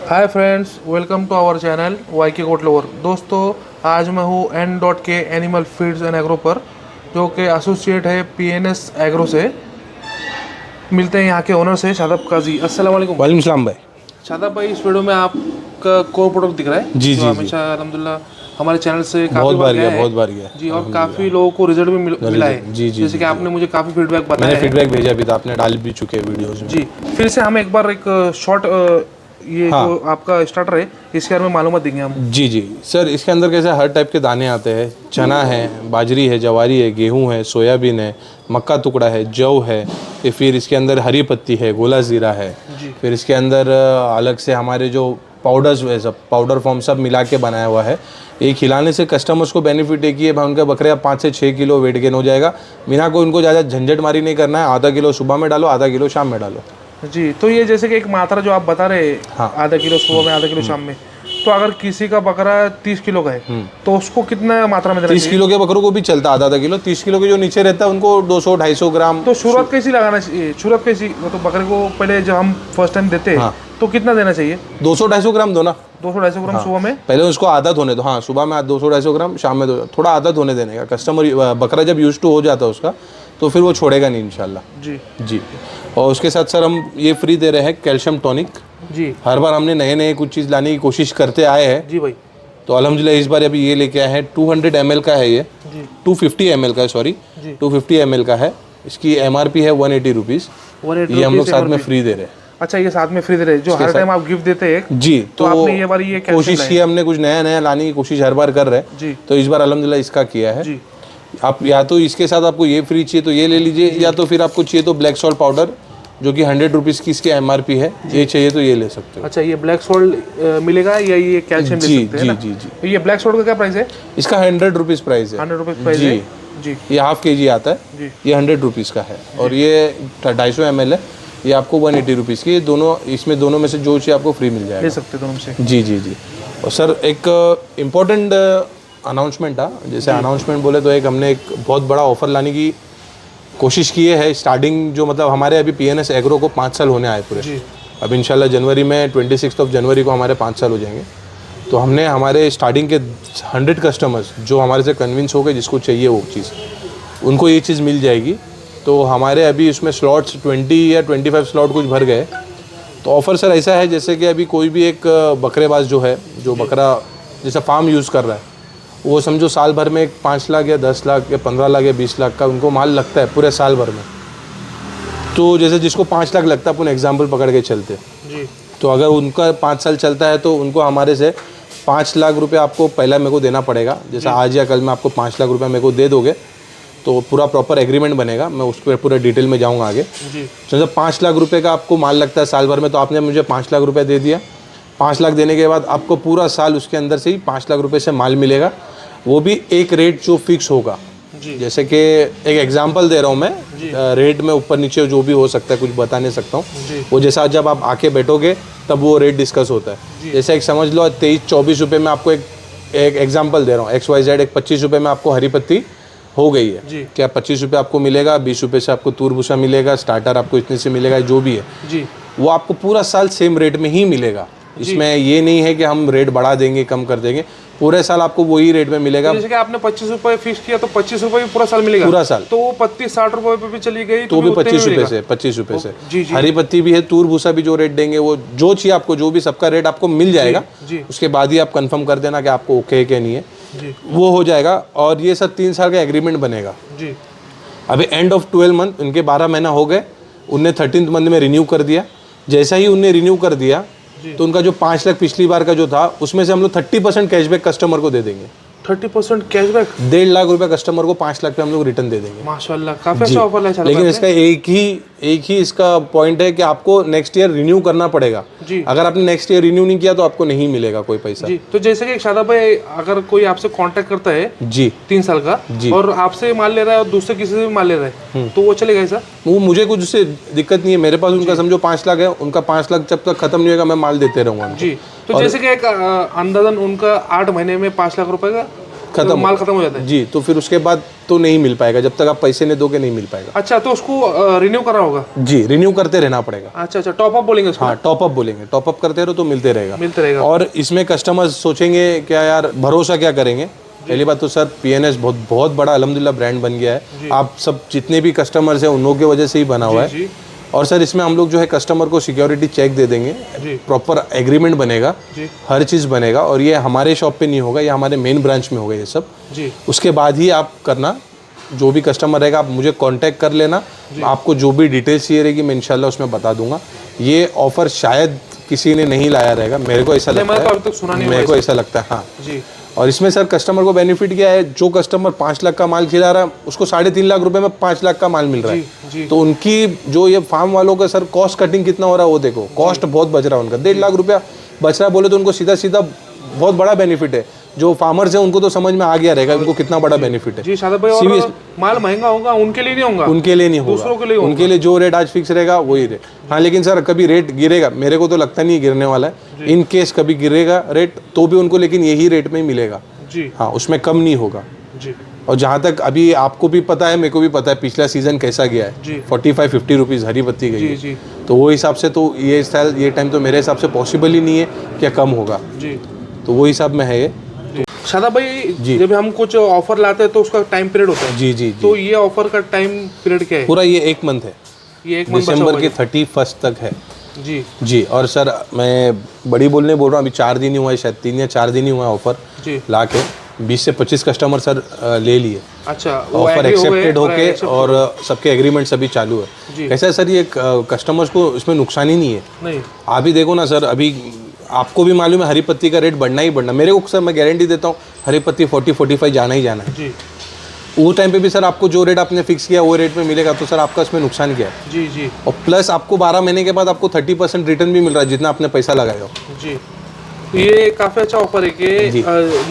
Hi friends, welcome to our channel वाई के कोटलोवर। दोस्तों, आज मैं हूँ N dot K animal feeds and agro पर, जो कि एसोसिएट है पीएनएस एग्रो से। मिलते हैं यहाँ के ओनर से, शादाब काजी। अस्सलाम वालेकुम। वालेकुम सलाम भाई। शादाब भाई, इस वीडियो में आपका कोर प्रोडक्ट दिख रहा है जी जो जी जी। हमेशा अल्हम्दुलिल्लाह हमारे चैनल से काफ़ी बहुत बार बार गया गया, है बहुत बार गया जी, और अल्हम्दुलिल्लाह। काफ़ी लोगों को रिजल्ट भी मिला है। जी जी जैसे जी कि जी। आपने मुझे काफ़ी फीडबैक बताया मैंने है। फीडबैक भेजा भी था, आपने डाल भी चुके हैं वीडियोस में। जी, फिर से हम एक बार एक शॉर्ट ये हाँ जो आपका स्टार्टर है इसके बारे में मालूमात देंगे हम। जी जी सर, इसके अंदर कैसे हर टाइप के दाने आते हैं। चना है, बाजरी है, जवारी है, गेहूं है, सोयाबीन है, मक्का टुकड़ा है, जौ है, ये फिर इसके अंदर हरी पत्ती है, गोला ज़ीरा है। जी फिर इसके अंदर अलग से हमारे जो पाउडर्स है, सब पाउडर फॉर्म सब मिला के बनाया हुआ है। ये खिलाने से कस्टमर्स को बेनिफिट है कि ये उनके बकरे 5 से 6 किलो वेट गेन हो जाएगा। बिना कोई उनको ज़्यादा झंझट मारी नहीं करना है। आधा किलो सुबह में डालो, आधा किलो शाम में डालो। जी, तो ये जैसे कि एक मात्रा जो आप बता रहे हैं, हाँ। आधा किलो सुबह में, आधा किलो शाम में, तो अगर किसी का बकरा 30 किलो का है तो उसको कितना मात्रा में देना 30 चाहिए? किलो के बकरों को भी चलता आधा आधा किलो। 30 किलो के जो नीचे रहता है उनको 200-250 ग्राम। तो शुरुआत कैसी लगाना चाहिए? शुरुआत कैसी, वो तो बकरे को पहले जब हम फर्स्ट टाइम देते हैं हाँ। तो कितना देना चाहिए? 200-250 ग्राम दो ना। 200-250 ग्राम सुबह में। पहले उसको आदत होने दो। हाँ, सुबह में 200-250 ग्राम, शाम में थोड़ा आदत होने देने का। कस्टमर बकरा जब यूज टू हो जाता है उसका, तो फिर वो छोड़ेगा नहीं इंशाल्लाह। जी जी। और उसके साथ सर हम ये फ्री दे रहे हैं कैल्शियम टॉनिक। जी हर बार हमने नए नए कुछ चीज़ लाने की कोशिश करते आए हैं, जी भाई। तो अल्हम्दुलिल्लाह इस बार अभी ये लेके आए हैं। 200 ml का है ये। जी 250 ml का है, सॉरी, जी। 250 ml का है। इसकी MRP है 180 रुपीज़। 180 ये हम लोग रुपीज़ साथ में MRP। फ्री दे रहे हैं। अच्छा, ये साथ में फ्री दे रहे हैं जो हर टाइम आप गिफ्ट देते हैं? जी, तो आपने ये बार ये कैल्शियम कोशिश लाए? की हमने, कुछ नया नया लाने की कोशिश हर बार कर रहे हैं। जी तो इस बार अल्हम्दुलिल्लाह इसका किया है। जी आप या तो इसके साथ आपको ये फ्री चाहिए तो ये ले लीजिए, या तो फिर आपको चाहिए तो ब्लैक सॉल्ट पाउडर, जो कि 100 रुपीज़ की इसकी MRP है, ये चाहिए तो ये ले सकते हो। अच्छा, ये ब्लैक सोल्ट मिलेगा या ये कैल्शियम दे जी सकते हैं जी ना? जी जी। तो ये ब्लैक सोल्ट का क्या प्राइस है? इसका 100 रुपीज़ प्राइस है। 100 रुपीज़ प्राइस जी। है। जी ये हाफ केजी आता है। जी ये 100 रुपीज़ का है, और ये 250 ml है। ये आपको 180 रुपीज़ की। ये दोनों, इसमें दोनों में से जो चाहिए आपको फ्री मिल ले जाएगा। सकते दोनों से। जी जी जी। और सर एक इम्पोर्टेंट अनाउंसमेंट था। जैसे अनाउंसमेंट बोले तो एक हमने एक बहुत बड़ा ऑफर लाने की कोशिश की है। स्टार्टिंग जो मतलब हमारे अभी पीएनएस एग्रो को 5 साल होने आए पूरे। जी अब इंशाल्लाह जनवरी में 26 जनवरी को हमारे 5 साल हो जाएंगे। तो हमने हमारे स्टार्टिंग के 100 कस्टमर्स जो हमारे से कन्विंस हो गए, जिसको चाहिए वो चीज़, उनको ये चीज़ मिल जाएगी। तो हमारे अभी उसमें स्लॉट्स 20 या 25 स्लॉट कुछ भर गए। तो ऑफ़र सर ऐसा है जैसे कि अभी कोई भी एक बकरेबाज जो है, जो बकरा जैसे फार्म यूज़ कर रहा है, वो समझो साल भर में 5 लाख या 10 लाख या 15 लाख या 20 लाख का उनको माल लगता है पूरे साल भर में। तो जैसे जिसको 5 लाख लगता है, अपन एग्जाम्पल पकड़ के चलते, जी तो अगर उनका 5 साल चलता है तो उनको हमारे से 5 लाख रुपए आपको पहला मेरे को देना पड़ेगा। जैसा आज या कल में आपको 5 लाख रुपए मेरे को दे दोगे तो पूरा प्रॉपर एग्रीमेंट बनेगा। मैं उस पर पूरा डिटेल में जाऊंगा आगे। जी तो जब 5 लाख रुपए का आपको माल लगता है साल भर में, तो आपने मुझे 5 लाख रुपए दे दिया। 5 लाख देने के बाद आपको पूरा साल उसके अंदर से ही 5 लाख रुपए से माल मिलेगा। वो भी एक रेट जो फिक्स होगा। जी जैसे कि एक एग्जांपल दे रहा हूँ मैं, रेट में ऊपर नीचे जो भी हो सकता है, कुछ बता नहीं सकता हूँ। जी वो जैसा जब आप आके बैठोगे तब वो रेट डिस्कस होता है। जैसे एक समझ लो 23-24 रुपये में आपको एक एग्जांपल दे रहा हूँ, XYZ, एक 25 रुपये में आपको हरी पत्ती हो गई है। जी क्या 25 रुपये आपको मिलेगा, 20 रुपये से आपको तूर भूसा मिलेगा, स्टार्टर आपको इतने से मिलेगा, जो भी है जी वो आपको पूरा साल सेम रेट में ही मिलेगा। इसमें ये नहीं है कि हम रेट बढ़ा देंगे, कम कर देंगे। पूरे साल आपको वही रेट में मिलेगा। जैसे कि आपने 25 रुपए फिक्स किया तो 25 रुपए भी पूरा साल मिलेगा? पूरा साल। तो वो पत्ती 60 रुपए पे भी चली गई तो भी उतने 25 रुपये मिलेगा? से, 25 रुपये से जी जी हरी पत्ती भी है, तूर भूसा भी जो रेट देंगे, वो जो चाहिए आपको, जो भी सबका रेट आपको मिल जाएगा। जी उसके बाद ही आप कंफर्म कर देना कि आपको ओके है कि नहीं है, जी वो हो जाएगा। और ये सब 3 साल का एग्रीमेंट बनेगा। जी अभी एंड ऑफ 12 मंथ उनके 12 महीना हो गए, उनने 13th मंथ में रिन्यू कर दिया। जैसा ही उनने रिन्यू कर दिया तो उनका जो 5 लाख पिछली बार का जो था, उसमें से हम लोग 30% कैशबैक कस्टमर को दे देंगे। 30% कैशबैक? 1.5 लाख रुपए कस्टमर को 5 लाख पे हम लोग रिटर्न दे देंगे। माशाल्लाह, काफी अच्छा ऑफर है। लेकिन इसका एक ही इसका पॉइंट है कि आपको नेक्स्ट ईयर रिन्यू करना पड़ेगा। जी अगर आपने नेक्स्ट ईयर रिन्यू नहीं किया तो आपको नहीं मिलेगा कोई पैसा। जी। तो जैसे कि शादाब भाई, अगर कोई आपसे कांटेक्ट करता है जी 3 साल का जी। और आपसे माल ले रहा है और दूसरे किसी से भी माल ले रहा है, तो वो चलेगा ऐसा? वो मुझे कुछ उससे दिक्कत नहीं है। मेरे पास उनका समझो 5 लाख है, उनका 5 लाख जब तक खत्म नहीं होगा मैं माल देते रहूंगा उनको। जी। तो जैसे कि एक अंदाजन उनका 8 महीने में 5 लाख रुपए का खत्म माल खत्म हो जाता है। जी, तो फिर उसके बाद तो नहीं मिल पाएगा, जब तक आप पैसे नहीं दोगे नहीं मिल पाएगा। अच्छा, तो उसको रिन्यू करना होगा? जी, रिन्यू करते रहना पड़ेगा। अच्छा अच्छा, टॉप अप बोलेंगे उसको? हाँ, टॉप अप बोलेंगे, टॉप अप करते रहो तो मिलते रहेगा। मिलते रहेगा। और इसमें कस्टमर्स सोचेंगे क्या यार, भरोसा क्या करेंगे? पहली बात तो सर पीएनएस बहुत बड़ा अल्हम्दुलिल्लाह ब्रांड बन गया है। आप सब जितने भी कस्टमर्स हैं उन लोगों की वजह से ही बना हुआ है। जी। और सर इसमें हम लोग जो है कस्टमर को सिक्योरिटी चेक दे देंगे, जी। प्रॉपर एग्रीमेंट बनेगा, जी। हर चीज़ बनेगा। और ये हमारे शॉप पे नहीं होगा, ये हमारे मेन ब्रांच में होगा ये सब। जी। उसके बाद ही आप करना, जो भी कस्टमर रहेगा आप मुझे कांटेक्ट कर लेना, आपको जो भी डिटेल्स चाहिए रहेगी मैं इंशाल्लाह उसमें बता दूंगा। ये ऑफर शायद किसी ने नहीं लाया रहेगा, मेरे को ऐसा लगता है, अभी तक सुना नहीं, मेरे को ऐसा लगता है। हाँ जी। और इसमें सर कस्टमर को बेनिफिट क्या है, जो कस्टमर 5 लाख का माल खिला रहा है उसको 3.5 लाख रुपए में 5 लाख का माल मिल रहा है। जी। तो उनकी जो ये फार्म वालों का सर कॉस्ट कटिंग कितना हो रहा है वो देखो, कॉस्ट बहुत बच रहा है उनका। 1.5 लाख रुपया बच रहा है बोले तो उनको सीधा सीधा बहुत बड़ा बेनिफिट है। जो फार्मर्स है उनको तो समझ में आ गया रहेगा उनको कितना बड़ा बेनिफिट है। जी शादाब भाई, और माल महंगा होगा उनके लिए नहीं होगा, उनके लिए नहीं होगा, दूसरों के लिए होगा। उनके लिए जो रेट आज फिक्स रहेगा वही रेट। हाँ लेकिन सर कभी रेट गिरेगा, मेरे को तो लगता नहीं गिरने वाला है। इन केस कभी गिरेगा रेट तो भी उनको लेकिन यही रेट में ही मिलेगा जी। हाँ, उसमें कम नहीं होगा जी। और जहाँ तक अभी आपको भी पता है, मेरे को भी पता है पिछला सीजन कैसा गया है। 45-50 रुपीज़ हरी पत्ती गई है। जी। तो वो हिसाब से तो ये टाइम तो मेरे हिसाब से पॉसिबल ही नहीं है क्या कम होगा जी। तो वो हिसाब में है ये। शादाब भाई, जब हम कुछ ऑफर लाते हैं तो उसका टाइम पीरियड होता है। जी। तो ये ऑफर का टाइम पीरियड क्या है? पूरा ये 1 मंथ है, ये 1 मंथ दिसंबर के 31 तक है। जी। और सर मैं बड़ी बोलने बोल रहा हूँ, अभी 4 दिन ही हुआ है, शायद 3 या 4 दिन ही हुआ है ऑफर ला के। 20 से 25 कस्टमर सर ले लिए। अच्छा, ऑफर एक्सेप्टेड होके और सबके एग्रीमेंट सभी चालू है। कैसा है सर, ये कस्टमर्स को इसमें नुकसान ही नहीं है। नहीं, आप ही देखो ना सर, अभी आपको भी मालूम है हरी पत्ती का रेट बढ़ना ही बढ़ना। मेरे को सर मैं गारंटी देता हूँ हरी पत्ती 40-45 जाना ही जाना है। वो टाइम पे भी सर आपको जो रेट आपने फिक्स किया वो रेट में मिलेगा, तो सर आपका इसमें नुकसान क्या है? जी। और प्लस आपको 12 महीने के बाद आपको 30% रिटर्न भी मिल रहा है जितना आपने पैसा लगाया हो। जी, ये काफ़ी अच्छा ऑफर है कि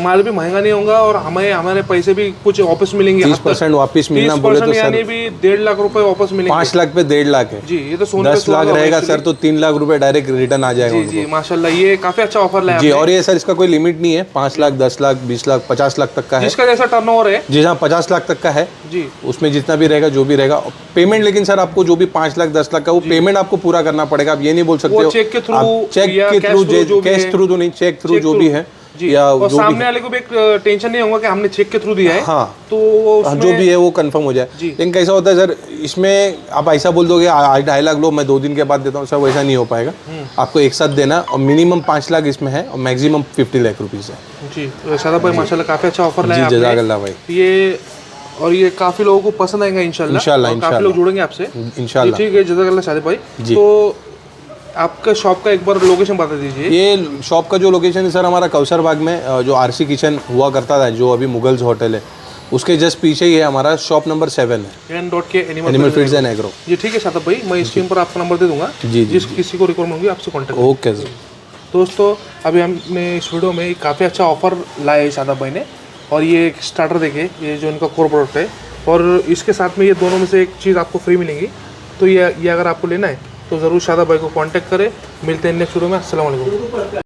माल भी महंगा नहीं होगा और हमारे पैसे भी कुछ वापस मिलेंगे। 30% वापस मिलना बोले तो सर यानी भी 1.5 लाख रुपए वापस मिलेंगे। 5 लाख पे 1.5 लाख है जी। ये तो 10 लाख रहेगा सर तो 3 लाख रुपए डायरेक्ट रिटर्न आ जाएगा। जी माशाल्लाह, ये काफी अच्छा ऑफर लाया जी। और ये सर इसका कोई लिमिट नहीं है, 5 लाख 10 लाख 20 लाख 50 लाख तक का है, जिसका जैसा टर्नओवर है। जी हाँ, 50 लाख तक का है जी। उसमें जितना भी रहेगा जो भी रहेगा पेमेंट। लेकिन सर आपको जो भी 5 लाख 10 लाख का वो पेमेंट आपको पूरा करना पड़ेगा। आप ये नहीं बोल सकते हो चेक के थ्रू, कैश थ्रू तो नहीं, चेक थ्रू जो भी है या और सामने वाले को भी एक टेंशन नहीं होगा कि हमने चेक के थ्रू दिया है। हाँ, तो जो भी है वो कंफर्म हो जाए। लेकिन कैसा होता है सर, इसमें आप ऐसा बोल दोगे आज 2.5 लाख लो मैं 2 दिन के बाद देता हूँ, सर वैसा नहीं हो पाएगा। आपको एक साथ देना और मिनिमम 5 लाख इसमें है और मैक्सिमम 50 लाख रुपीज़ है। जी शादाब भाई, माशाल्लाह काफ़ी अच्छा ऑफर लाया जी, जज़ाकल्लाह भाई। ये और ये काफ़ी लोगों को पसंद आएगा इंशाल्लाह। काफ़ी लोग जुड़ेंगे आपसे इंशाल्लाह। ठीक है, जज़ाकल्लाह शादाब भाई। तो आपका शॉप का एक बार लोकेशन बता दीजिए। ये शॉप का जो लोकेशन है सर हमारा कौसर बाग में जो आरसी किचन हुआ करता था, जो अभी मुगल्स होटल है, उसके जस्ट पीछे ही है हमारा शॉप नंबर 7 है, N.K animal feeds and agro. जी ठीक है शादाब भाई, मैं स्क्रीन पर आपका नंबर दे दूंगा। जी। जिस किसी को रिक्वायरमेंट होगी आपसे कॉन्टैक्ट। Okay sir. दोस्तों, अभी हमने इस वीडियो में काफ़ी अच्छा ऑफर लाया है शादाब भाई ने। और ये एक स्टार्टर देखिए, ये जो इनका कोर प्रोडक्ट है और इसके साथ में ये दोनों में से एक चीज़ आपको फ्री मिलेगी। तो ये अगर आपको लेना है तो ज़रूर शादाब भाई को कांटेक्ट करें। मिलते हैं नेक्स्ट वीडियो में। अस्सलाम वालेकुम।